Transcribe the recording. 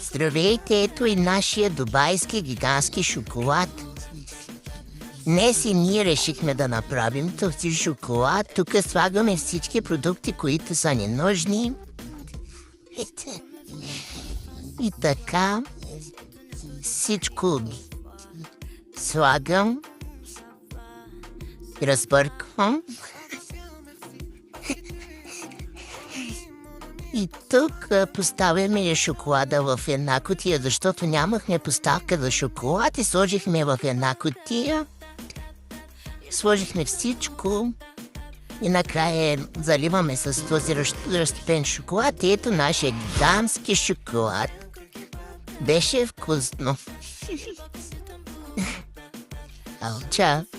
Здравейте, ето и нашия дубайски гигантски шоколад. Днес и ние решихме да направим този шоколад. Тук слагаме всички продукти, които са ни нужни. И така, всичко слагам и разбърквам. И тук поставяме шоколада в една кутия, защото нямахме поставка за шоколад и сложихме в една кутия. Сложихме всичко и накрая заливаме с този разтопен шоколад. И ето нашия гигантски шоколад. Беше вкусно. Чао.